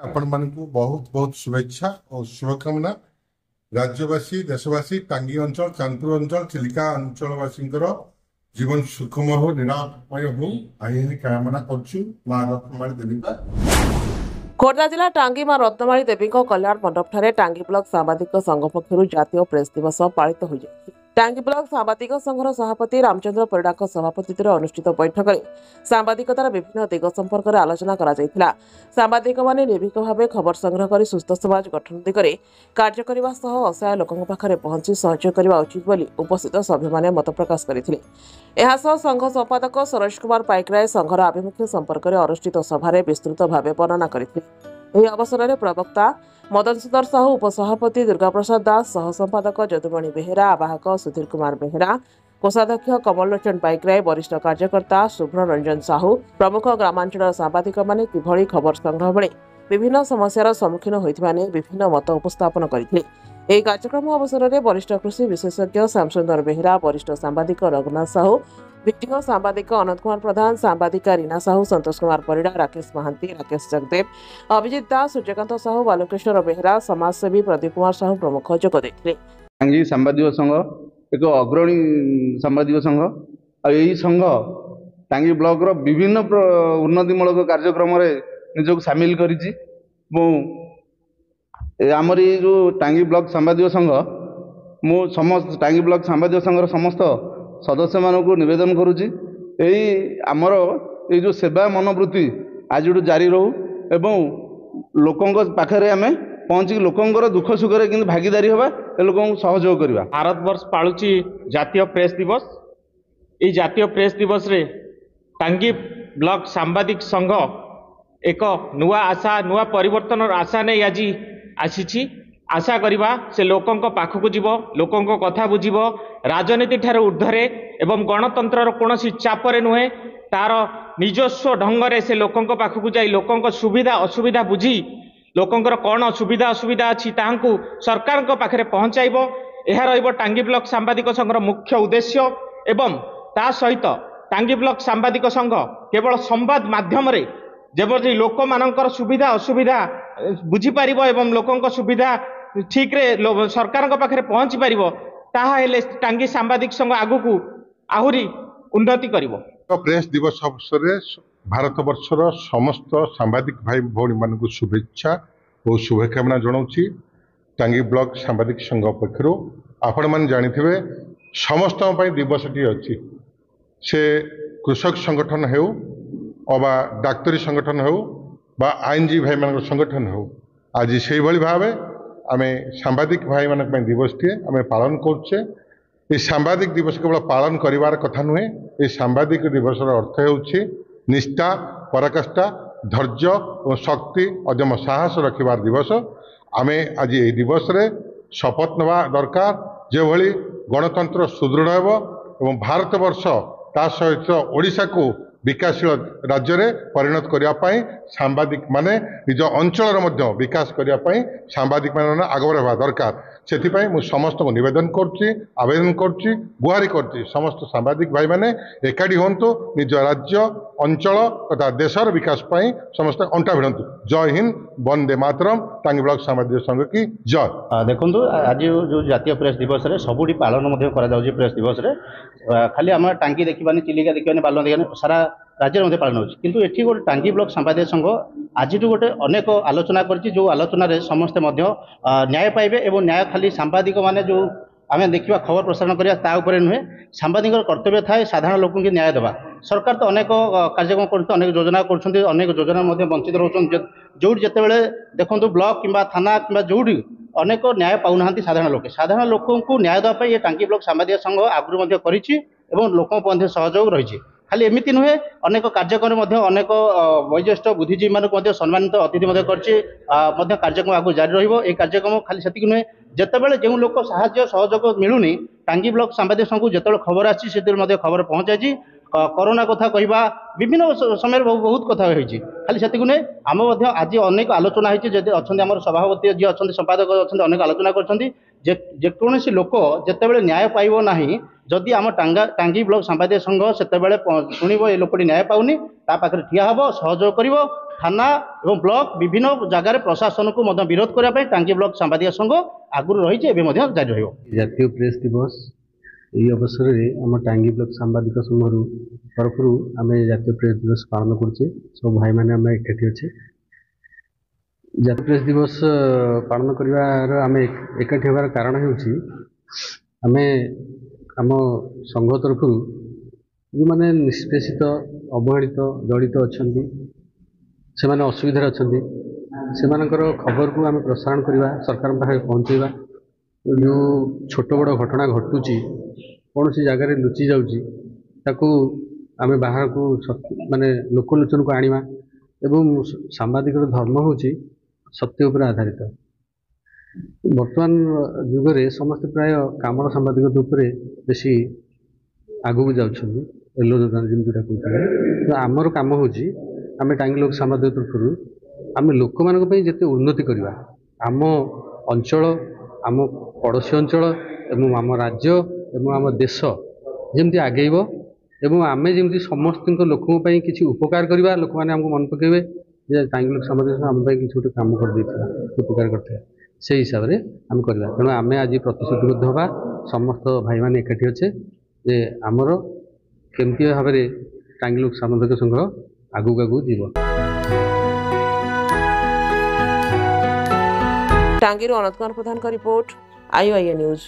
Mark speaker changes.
Speaker 1: आपण मानकु बहुत बहुत शुभेच्छा और शुभकामना। राज्यवासी देशवासी टांगी अंचल चांदपुर अंचल चिलिका अंचलवासी जीवन सुखमय हो निरामय हो आई कामना करछु मां रत्नमाली देवी।
Speaker 2: खोर्धा जिला टांगी मां रत्नमाली देवी कल्याण मंडप टांगी ब्लॉक सांबादिक संघ पक्षर जातीय प्रेस दिवस पालित हो टांगी ब्लॉक सांबादिक संघर सभापति रामचंद्र परिडा सभापति अनुष्ठित बैठक में सांबादिकतार विभिन्न दिग संपर्क में आलोचना करा। सांबादिक माने निर्भीक भाव खबर संग्रह कर सुस्थ समाज गठन दिगरे कार्य करने असहाय लोकों पाखरे पहुंची सहयोग करने उचित बोली उपस्थित सभ्य माने मत प्रकाश करथिले। संघ संपादक सरोज कुमार पाइकराय संघर आभिमुख्य संपर्क में अनुष्ठित सभारे विस्तृत भाव वर्णना करथिले। ଏହି ଅବସରରେ ପ୍ରବକ୍ତା ମଦନ ସୁନ୍ଦର ସାହୁ, ଉପସଭାପତି ଦୁର୍ଗା ପ୍ରସାଦ ଦାସ, ସହ ସମ୍ପାଦକ ଯଦୁମଣି ବେହେରା, ଆବାହକ ସୁଧୀର କୁମାର ବେହେରା, କୋଷାଧ୍ୟକ୍ଷ କମଲ ଲୋଚନ ପାଇକରାୟ, ବରିଷ୍ଠ କାର୍ଯ୍ୟକର୍ତ୍ତା ଶୁଭ୍ର ରଞ୍ଜନ ସାହୁ ପ୍ରମୁଖ ଗ୍ରାମାଞ୍ଚଳର ସାମ୍ବାଦିକମାନେ କିଭଳି ଖବର ସଂଗ୍ରହ ବେଳେ ବିଭିନ୍ନ ସମସ୍ୟାର ସମ୍ମୁଖୀନ ହୋଇଥିବା ନେଇ ବିଭିନ୍ନ ମତ ଉପସ୍ଥାପନ କରିଥିଲେ। ଏହି କାର୍ଯ୍ୟକ୍ରମ ଅବସରରେ ବରିଷ୍ଠ କୃଷି ବିଶେଷଜ୍ଞ ଶ୍ୟାମସୁନ୍ଦର ବେହେରା, ବରିଷ୍ଠ ସାମ୍ବାଦିକ ରଘୁନାଥ ସାହୁ, ଭିଡ଼ିଓ ସାମ୍ବାଦିକ ଅନନ୍ତ କୁମାର ପ୍ରଧାନ, ସାମ୍ବାଦିକା ରୀନା ସାହୁ, ସନ୍ତୋଷ କୁମାର ପରିଡ଼ା, ରାକେଶ ମହାନ୍ତି, ରାକେଶ ଜଗଦେବ, ଅଭିଜିତ ଦାସ, ସୂର୍ଯ୍ୟକାନ୍ତ ସାହୁ, ବାଲକୃଷ୍ଣ ବେହେରା, ସମାଜସେବୀ ପ୍ରଦୀପ କୁମାର ସାହୁ ପ୍ରମୁଖ ଯୋଗ ଦେଇଥିଲେ।
Speaker 3: टांगी सांबादिक संघ एक अग्रणी सांबादिक संघ यही संघ टांगी ब्लॉक रो विभिन्न उन्नतिमूलक कार्यक्रम निजक सामिल करिछि। आमर ये जो टांगी ब्लॉक सांबादिक संघ मु समस्त टांगी ब्लॉक सांबादिक संघर समस्त सदस्य मानक निवेदन करुच्ची यही आमर ये जो सेवा मनोवृत्ति आज जारी रहू एवं लोकों पाखे आम पहुँची लोकंर दुख सुख कि भागीदारी हवा लोक सहयोग करवा।
Speaker 4: भारत वर्ष पालुची जातीय प्रेस दिवस। ये जातीय प्रेस दिवस रे टांगी ब्लॉक सांबादिक संघ एक नुआ आशा नुआ परिवर्तन आशा नहीं आज आसी आशा करवा से लोकों पाखक जीव लोकों कथा बुझीब राजनीति ठार ऊर्ध्वरे एवं गणतंत्र कौन चापरे नुहे तार निजस्व ढंग से लोकों पाखक जाई लोकों सुविधा असुविधा बुझी लोकंर कौन सुविधा असुविधा अच्छी तांकु सरकार पाखे पहुँचाइब यह रहिब टांगी ब्लॉक सांबादिक संघर मुख्य उद्देश्य। एवं ता सहित टांगी ब्लॉक सांबादिक संघ केवल संवाद माध्यम जबरदस्ती लोक मानकर सुविधा असुविधा बुझी पारिब एवं लोकों सुविधा ठीक रे सरकार पाखे पहुँची पारिब ताहा टांगी सांबादिक संघ आगु आहुरी उन्नति करिब।
Speaker 1: प्रेस दिवस अवसर भारत वर्षर समस्त सांबादिक भाई भौणी मानक शुभेच्छा और शुभकामना जनाऊँगी। टांगी ब्लॉक सांबादिक संघ पक्षर आपण मैंने जानिथिबे समस्त दिवसटी अच्छी से कृषक संगठन हो अबा डाक्तरी संगठन हो बा आईनजीवी भाई मान संगठन हो आज से भाव आम सांबादिक भाई मान दिवसटी आम पालन करुचे। ये सांबादिक दिवस केवल पालन करिवार कथा नुहे ये सांबादिक दिवस अर्थ होउछि निष्ठा पराकाष्ठा धैर्य और शक्ति अदम्य साहस रखिबार दिवस। आम आज ये दिवस रे शपथ नवा दरकार जो भली गणतंत्र सुदृढ़ एवं भारत वर्ष ता सहित ओडिशा को विकासशील राज्य रे परिणत करने सांबादिक माने निज अंचल विकास करने सांबादिक माने आगे रहा दरकार। से समस्त को निवेदन करुच्ची आवेदन करुच्ची गुहारी करुच्ची समस्त सांबादिक भाई माने एकाठी हूँ निज राज्य अंचल तथा देशर विकास पाई समस्त अंटा भिड़तु। जय हिंद वंदे मातरम। टांगी ब्लॉक सांबादिक संघ की जय।
Speaker 5: देखो आज जो जातीय प्रेस दिवस रे सबुठी पालन प्रेस दिवस रे खाली आम टांगी देखा चिलिका देखा पालन देखा सारा राज्य में पालन होती किंतु एठी गोटे टांगी ब्लॉक सांबादिक संघ आज गोटे अनेक आलोचना करछि जो आलोचना रे समस्ते न्याय पाइबे एवं न्याय खाली सांबादिक माने जो आम देखा खबर प्रसारण करा नुहे सांबादिक कर्तव्य थाए साधारण लोक न्याय देवा। सरकार तो अनेक कार्यक्रम कर अनेक योजना कर अनेक योजना वंचित रोचन जो जिते देखो ब्लॉक किंबा थाना किंबा जोड़ी अनेक न्याय पाऊना साधारण लोक को न्याय देवाई ये टांगी ब्लॉक सांबादिक संघ आगुरी लोक सहयोग रही। खाली एमती नुहे अनेक कार्यक्रम अनेक वयोज्येष्ठ बुद्धिजीवी मानक सम्मानित अतिथि कार्यक्रम आगु जारी रही। कार्यक्रम खाली से नुहे जितेबाला जो लोक साहाय्य सहयोग मिलूनी टांगी ब्लॉक सांबादिक संघ जो खबर आसी खबर पहुँचाई कोरोना कथा कहवा विभिन्न समय बहुत कथा होती खाली से नुहे आम आज अनेक आलोचना होती अच्छा सभापति जी अच्छा संपादक अच्छा अनेक आलोचना करकोसी लोक जितेबाला न्याय पाइब ना जदि आम टांगी ब्लॉक सांबादिक संघ से शुणव ये लोकटी न्याय पाऊनी ता पाखे ठिया हम सहयोग कर थाना और ब्लॉक विभिन्न जगार प्रशासन को विरोध करने टांगी ब्लॉक सांबादिक संघ आगुरी रही जारी रही
Speaker 6: जातीय प्रेस दिवस ये अवसर में आम टांगी ब्लॉक सांबादिक संघ तरफ आम जातीय प्रेस दिवस पालन करुचे सब भाई मैंने आम एकाठी अच्छे जातीय प्रेस दिवस पालन करार आम एकाठी हबार कारण होची आमे आम संघ तरफ जो मैंने निष्पेषित अवहेलित दलित अच्छा से माने असुविधा अच्छा से खबर को आम प्रसारण करवा सरकार पाखे पहुँचेगा जो छोट बड़ घटना घटुची कौन सी जगार लुचि जाऊँगी ताकू आम बाहर को माने लोकलोचन को आनिबा एवं सांबादिक धर्म होची सत्य उपर आधारित वर्तमान जुगरे समस्त प्राय कामर सांबादिक बेसी आगू जाऊँ एलो जमीटा कहते तो आमर कम हो आम टांगी लोक सांबादिक तरफ आम लोक मान जिते उन्नति करवा आम अंचल आम पड़ोशी अंचल एवं आम राज्य एवं आम देश जमती आगेब एवं आम जमी समस्त लोक किसी उपकार करवा लोक मैंने आमको मन पकेबे जे टांगी लोक सांबादिक आम किसी गोटे कम कर उपकार करते से हिसाब से आम करवा तेणु आम आज प्रतिश्रुतिबद्ध हवा समस्त भाई मैंने एकाठी अच्छे जे आमर केमती भाव में टांगी लोक सांबादिक संघ आगू आगू जीव
Speaker 2: टांगी अनंत कुमार प्रधान का रिपोर्ट IOIA न्यूज।